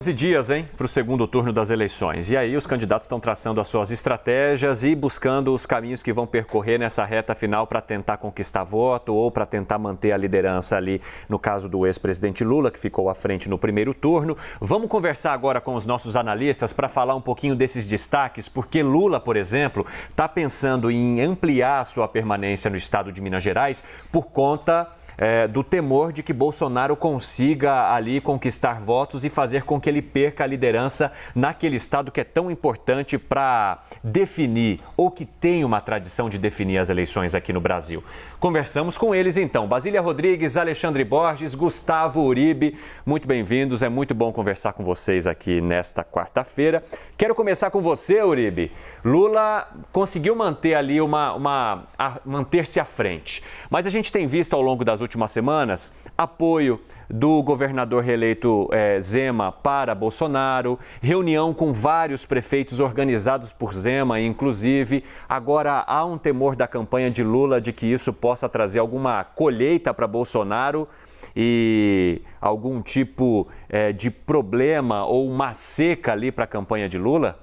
15 dias, hein, para o segundo turno das eleições. E aí os candidatos estão traçando as suas estratégias e buscando os caminhos que vão percorrer nessa reta final para tentar conquistar voto ou para tentar manter a liderança ali, no caso do ex-presidente Lula, que ficou à frente no primeiro turno. Vamos conversar agora com os nossos analistas para falar um pouquinho desses destaques, porque Lula, por exemplo, está pensando em ampliar a sua permanência no estado de Minas Gerais por conta do temor de que Bolsonaro consiga ali conquistar votos e fazer com que ele perca a liderança naquele estado que é tão importante para definir, ou que tem uma tradição de definir as eleições aqui no Brasil. Conversamos com eles então, Basília Rodrigues, Alexandre Borges, Gustavo Uribe, muito bem-vindos, é muito bom conversar com vocês aqui nesta quarta-feira. Quero começar com você, Uribe. Lula conseguiu manter ali manter-se à frente, mas a gente tem visto ao longo das últimas semanas apoio do governador reeleito Zema para Bolsonaro, reunião com vários prefeitos organizados por Zema, inclusive. Agora há um temor da campanha de Lula de que isso possa trazer alguma colheita para Bolsonaro e algum tipo de problema ou uma seca ali para a campanha de Lula?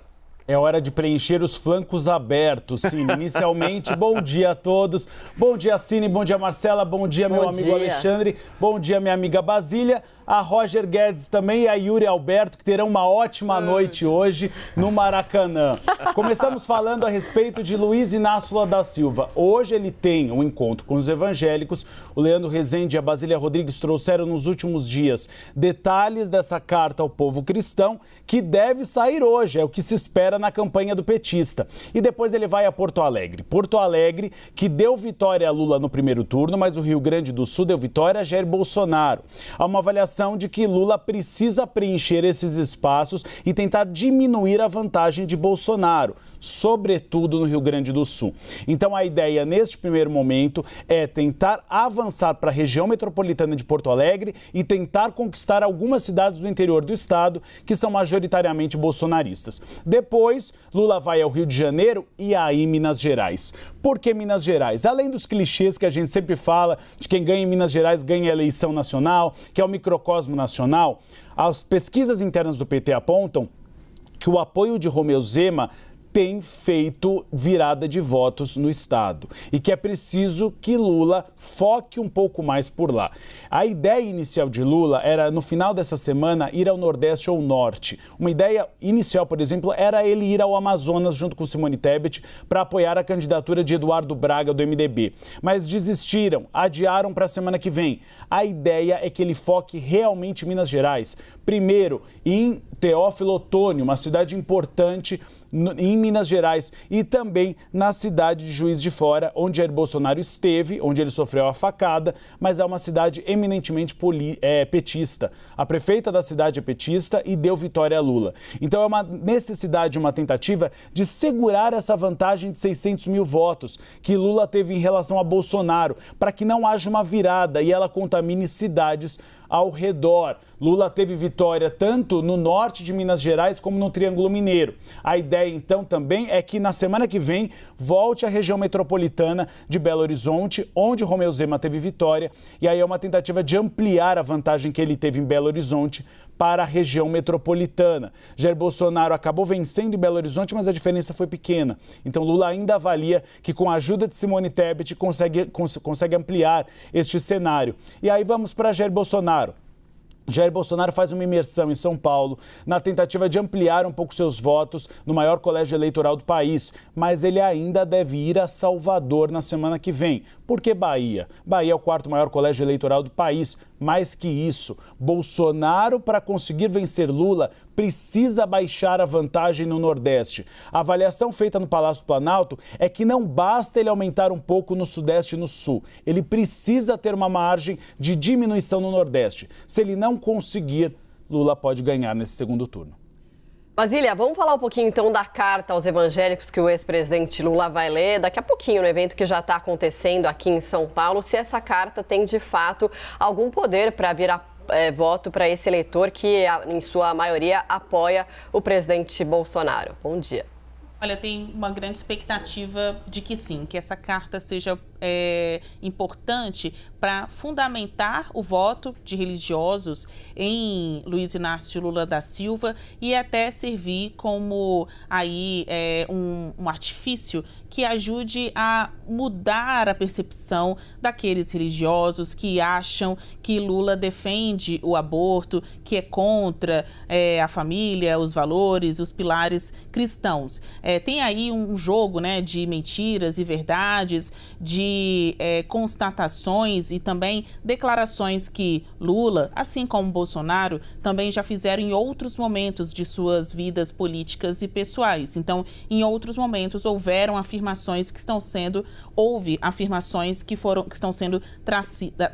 É hora de preencher os flancos abertos, Cine. Inicialmente, bom dia a todos. Bom dia, Cine. Bom dia, Marcela. Bom dia, meu amigo Alexandre. Bom dia, minha amiga Basília. A Roger Guedes também e a Yuri Alberto, que terão uma ótima noite hoje no Maracanã. Começamos falando a respeito de Luiz Inácio Lula da Silva. Hoje ele tem um encontro com os evangélicos. O Leandro Rezende e a Basília Rodrigues trouxeram nos últimos dias detalhes dessa carta ao povo cristão, que deve sair hoje, é o que se espera na campanha do petista. E depois ele vai a Porto Alegre. Porto Alegre, que deu vitória a Lula no primeiro turno, mas o Rio Grande do Sul deu vitória a Jair Bolsonaro. Há uma avaliação de que Lula precisa preencher esses espaços e tentar diminuir a vantagem de Bolsonaro, sobretudo no Rio Grande do Sul. Então a ideia neste primeiro momento é tentar avançar para a região metropolitana de Porto Alegre e tentar conquistar algumas cidades do interior do estado que são majoritariamente bolsonaristas. Depois, Lula vai ao Rio de Janeiro e aí Minas Gerais. Por que Minas Gerais? Além dos clichês que a gente sempre fala de quem ganha em Minas Gerais ganha a eleição nacional, que é o microcosmo nacional, as pesquisas internas do PT apontam que o apoio de Romeu Zema tem feito virada de votos no estado e que é preciso que Lula foque um pouco mais por lá. A ideia inicial de Lula era, no final dessa semana, ir ao Nordeste ou Norte. Uma ideia inicial, por exemplo, era ele ir ao Amazonas junto com Simone Tebet para apoiar a candidatura de Eduardo Braga do MDB. Mas desistiram, adiaram para a semana que vem. A ideia é que ele foque realmente em Minas Gerais. Primeiro, em Teófilo Otoni, uma cidade importante em Minas Gerais, e também na cidade de Juiz de Fora, onde Jair Bolsonaro esteve, onde ele sofreu a facada, mas é uma cidade eminentemente petista. A prefeita da cidade é petista e deu vitória a Lula. Então é uma necessidade, uma tentativa de segurar essa vantagem de 600 mil votos que Lula teve em relação a Bolsonaro, para que não haja uma virada e ela contamine cidades ao redor. Lula teve vitória tanto no norte de Minas Gerais como no Triângulo Mineiro. A ideia, então, também é que na semana que vem volte à região metropolitana de Belo Horizonte, onde Romeu Zema teve vitória, e aí é uma tentativa de ampliar a vantagem que ele teve em Belo Horizonte para a região metropolitana. Jair Bolsonaro acabou vencendo em Belo Horizonte, mas a diferença foi pequena. Então Lula ainda avalia que com a ajuda de Simone Tebet consegue ampliar este cenário. E aí vamos para Jair Bolsonaro. Jair Bolsonaro faz uma imersão em São Paulo na tentativa de ampliar um pouco seus votos no maior colégio eleitoral do país, mas ele ainda deve ir a Salvador na semana que vem. Por que Bahia? Bahia é o quarto maior colégio eleitoral do país. Mais que isso, Bolsonaro, para conseguir vencer Lula, precisa baixar a vantagem no Nordeste. A avaliação feita no Palácio do Planalto é que não basta ele aumentar um pouco no Sudeste e no Sul. Ele precisa ter uma margem de diminuição no Nordeste. Se ele não conseguir, Lula pode ganhar nesse segundo turno. Basília, vamos falar um pouquinho então da carta aos evangélicos que o ex-presidente Lula vai ler daqui a pouquinho, no evento que já está acontecendo aqui em São Paulo, se essa carta tem de fato algum poder para virar voto para esse eleitor que, em sua maioria, apoia o presidente Bolsonaro. Bom dia. Olha, tem uma grande expectativa de que sim, que essa carta seja importante para fundamentar o voto de religiosos em Luiz Inácio Lula da Silva e até servir como aí um artifício que ajude a mudar a percepção daqueles religiosos que acham que Lula defende o aborto, que é contra a família, os valores, os pilares cristãos. Tem aí um jogo, né, de mentiras e verdades, de constatações e também declarações que Lula, assim como Bolsonaro, também já fizeram em outros momentos de suas vidas políticas e pessoais. Então, em outros momentos houve afirmações que estão sendo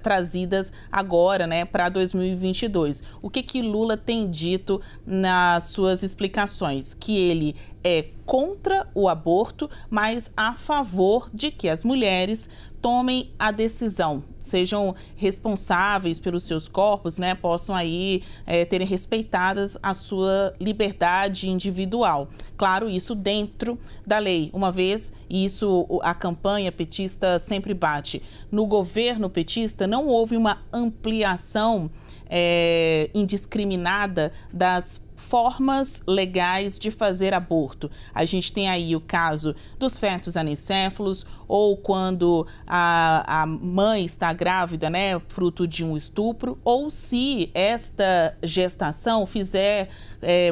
trazidas agora, né, para 2022. O que Lula tem dito nas suas explicações? Que ele é contra o aborto, mas a favor de que as mulheres tomem a decisão, sejam responsáveis pelos seus corpos, né, possam aí terem respeitadas a sua liberdade individual. Claro, isso dentro da lei. Uma vez, isso a campanha petista sempre bate. No governo petista não houve uma ampliação indiscriminada das formas legais de fazer aborto. A gente tem aí o caso dos fetos anencéfalos ou quando a mãe está grávida, né, fruto de um estupro, ou se esta gestação fizer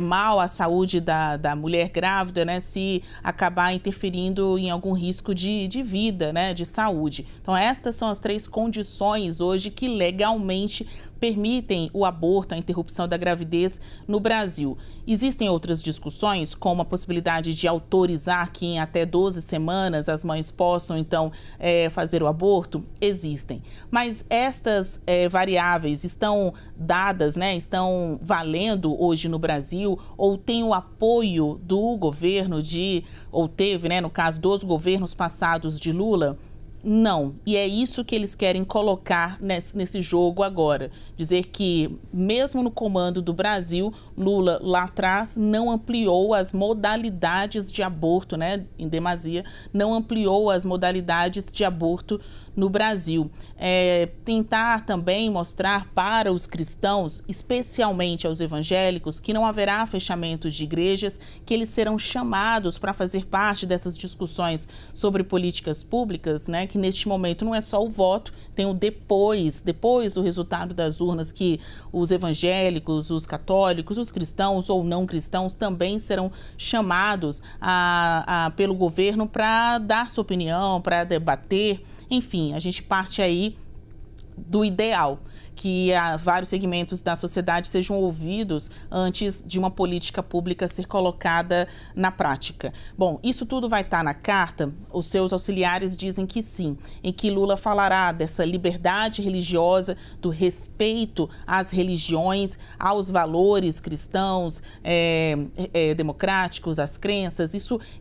mal à saúde da mulher grávida, né, se acabar interferindo em algum risco de vida, né, de saúde. Então, estas são as 3 condições hoje que legalmente permitem o aborto, a interrupção da gravidez no Brasil. Existem outras discussões, como a possibilidade de autorizar que em até 12 semanas as mães possam, então, fazer o aborto? Existem. Mas estas variáveis estão dadas, né, estão valendo hoje no Brasil, ou tem o apoio do governo ou teve, né, no caso dos governos passados de Lula? Não, e é isso que eles querem colocar nesse jogo agora. Dizer que, mesmo no comando do Brasil, Lula lá atrás não ampliou as modalidades de aborto, né, em demasia, não ampliou as modalidades de aborto no Brasil. Tentar também mostrar para os cristãos, especialmente aos evangélicos, que não haverá fechamento de igrejas, que eles serão chamados para fazer parte dessas discussões sobre políticas públicas, né, que neste momento não é só o voto, tem o depois do resultado das urnas, que os evangélicos, os católicos, os cristãos ou não cristãos também serão chamados pelo governo para dar sua opinião, para debater. Enfim, a gente parte aí do ideal, que vários segmentos da sociedade sejam ouvidos antes de uma política pública ser colocada na prática. Bom, isso tudo vai estar na carta? Os seus auxiliares dizem que sim, em que Lula falará dessa liberdade religiosa, do respeito às religiões, aos valores cristãos, democráticos, às crenças,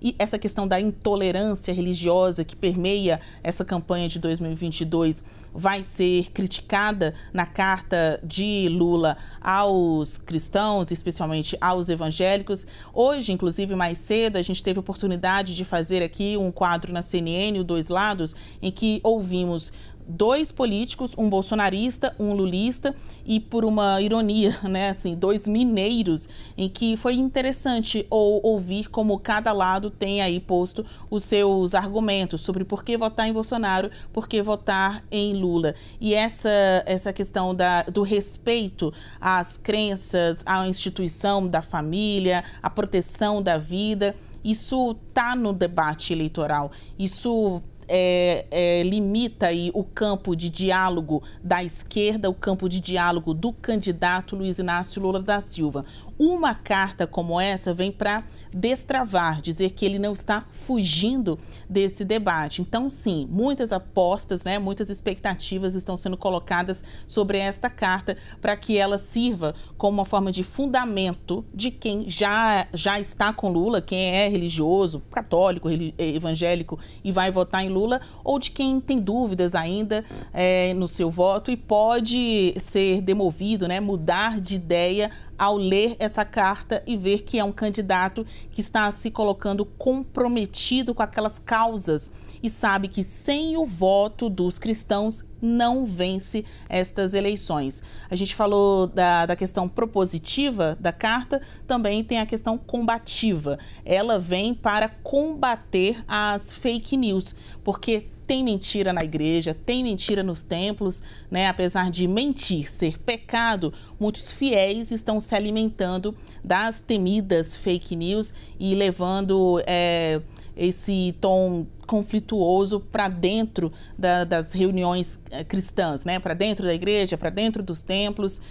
e essa questão da intolerância religiosa que permeia essa campanha de 2022 vai ser criticada na carta de Lula aos cristãos, especialmente aos evangélicos. Hoje, inclusive, mais cedo, a gente teve a oportunidade de fazer aqui um quadro na CNN, o Dois Lados, em que ouvimos 2 políticos, um bolsonarista, um lulista, e por uma ironia, né, assim, 2 mineiros, em que foi interessante ouvir como cada lado tem aí posto os seus argumentos sobre por que votar em Bolsonaro, por que votar em Lula. E essa questão do respeito às crenças, à instituição da família, à proteção da vida, isso está no debate eleitoral. Isso limita aí o campo de diálogo da esquerda, o campo de diálogo do candidato Luiz Inácio Lula da Silva. Uma carta como essa vem para destravar, dizer que ele não está fugindo desse debate. Então, sim, muitas apostas, né, muitas expectativas estão sendo colocadas sobre esta carta para que ela sirva como uma forma de fundamento de quem já está com Lula, quem é religioso, católico, evangélico e vai votar em Lula, ou de quem tem dúvidas ainda no seu voto e pode ser demovido, né, mudar de ideia ao ler essa carta e ver que é um candidato que está se colocando comprometido com aquelas causas e sabe que sem o voto dos cristãos não vence estas eleições. A gente falou da questão propositiva da carta, também tem a questão combativa. Ela vem para combater as fake news, porque tem mentira na igreja, tem mentira nos templos, né? Apesar de mentir ser pecado, muitos fiéis estão se alimentando das temidas fake news e levando esse tom conflituoso para dentro das reuniões cristãs, né? Para dentro da igreja, para dentro dos templos.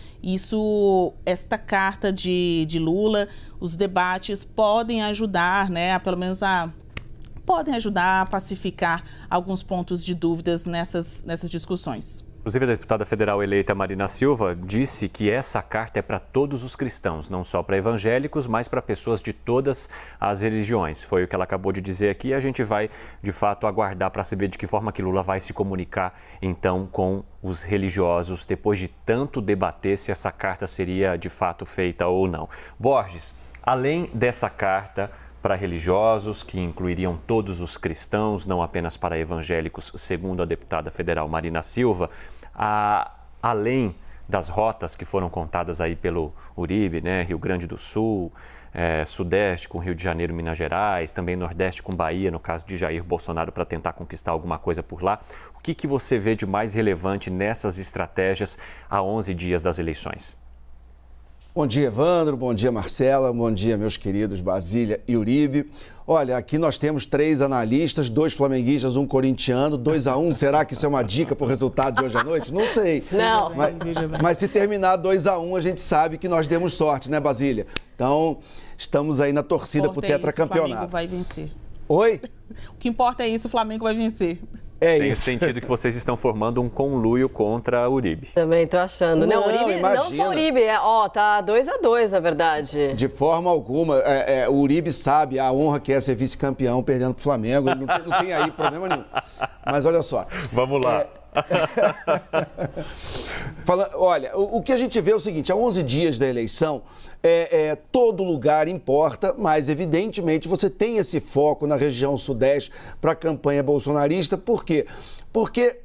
Esta carta de Lula, os debates podem ajudar, né? Podem ajudar a pacificar alguns pontos de dúvidas nessas discussões. Inclusive, a deputada federal eleita Marina Silva disse que essa carta é para todos os cristãos, não só para evangélicos, mas para pessoas de todas as religiões. Foi o que ela acabou de dizer aqui. A gente vai, de fato, aguardar para saber de que forma que Lula vai se comunicar, então, com os religiosos, depois de tanto debater se essa carta seria, de fato, feita ou não. Borges, além dessa carta para religiosos, que incluiriam todos os cristãos, não apenas para evangélicos, segundo a deputada federal Marina Silva, além das rotas que foram contadas aí pelo Uribe, né, Rio Grande do Sul, Sudeste com Rio de Janeiro, Minas Gerais, também Nordeste com Bahia, no caso de Jair Bolsonaro, para tentar conquistar alguma coisa por lá. O que você vê de mais relevante nessas estratégias a 11 dias das eleições? Bom dia, Evandro. Bom dia, Marcela. Bom dia, meus queridos Basília e Uribe. Olha, aqui nós temos 3 analistas, 2 flamenguistas, 1 corintiano, 2-1. Será que isso é uma dica para o resultado de hoje à noite? Não sei. Não. Mas se terminar 2-1, a gente sabe que nós demos sorte, né, Basília? Então, estamos aí na torcida para o tetracampeonato. O Flamengo vai vencer. Oi? O que importa é isso, o Flamengo vai vencer. Tem sentido que vocês estão formando um conluio contra Uribe. Também tô achando. Não, Uribe, não só Uribe. Tá 2-2, na verdade. De forma alguma. O Uribe sabe a honra que é ser vice-campeão perdendo pro Flamengo. Ele não tem aí problema nenhum. Mas olha só. Vamos lá. Olha, o que a gente vê é o seguinte, há 11 dias da eleição, todo lugar importa, mas evidentemente você tem esse foco na região sudeste para a campanha bolsonarista. Por quê? Porque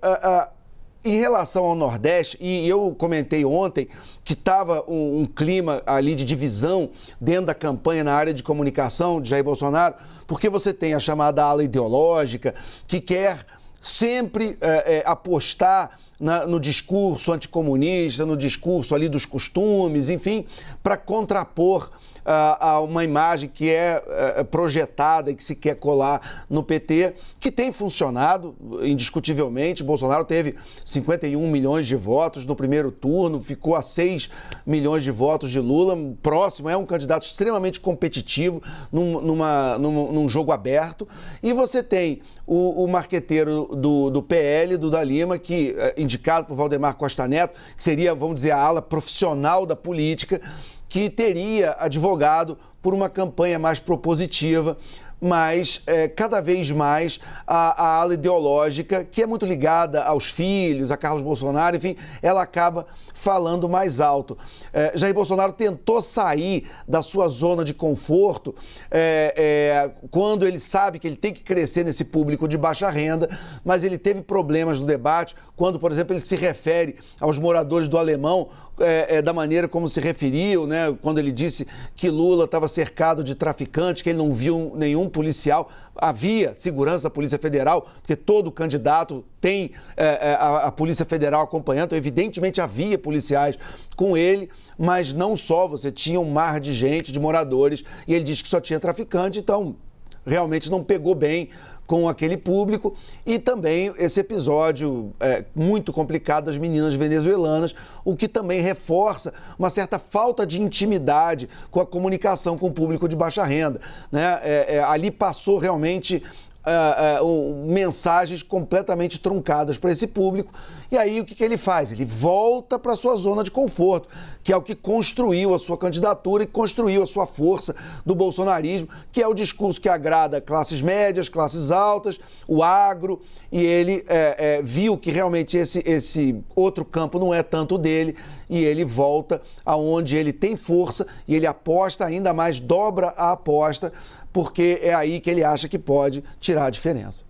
em relação ao Nordeste, e eu comentei ontem que estava um clima ali de divisão dentro da campanha na área de comunicação de Jair Bolsonaro, porque você tem a chamada ala ideológica que quer sempre apostar no discurso anticomunista, no discurso ali dos costumes, enfim, para contrapor a uma imagem que é projetada e que se quer colar no PT, que tem funcionado indiscutivelmente. Bolsonaro teve 51 milhões de votos no primeiro turno, ficou a 6 milhões de votos de Lula, próximo, é um candidato extremamente competitivo num jogo aberto. E você tem o marqueteiro do PL, do Da Lima, que indicado por Valdemar Costa Neto, que seria, vamos dizer, a ala profissional da política, que teria advogado por uma campanha mais propositiva, mas cada vez mais a ala ideológica, que é muito ligada aos filhos, a Carlos Bolsonaro, enfim, ela acaba falando mais alto. Jair Bolsonaro tentou sair da sua zona de conforto quando ele sabe que ele tem que crescer nesse público de baixa renda, mas ele teve problemas no debate quando, por exemplo, ele se refere aos moradores do Alemão da maneira como se referiu, né? Quando ele disse que Lula estava cercado de traficantes, que ele não viu nenhum policial. Havia segurança da Polícia Federal, porque todo candidato tem a Polícia Federal acompanhando, então, evidentemente havia policiais com ele, mas não só, você tinha um mar de gente, de moradores, e ele disse que só tinha traficante, então realmente não pegou bem com aquele público. E também esse episódio muito complicado das meninas venezuelanas, o que também reforça uma certa falta de intimidade com a comunicação com o público de baixa renda, né? Ali passou realmente mensagens completamente truncadas para esse público. E aí o que ele faz? Ele volta para a sua zona de conforto, que é o que construiu a sua candidatura e construiu a sua força do bolsonarismo, que é o discurso que agrada classes médias, classes altas, o agro, e ele viu que realmente esse outro campo não é tanto dele, e ele volta aonde ele tem força e ele aposta ainda mais, dobra a aposta, porque é aí que ele acha que pode tirar a diferença.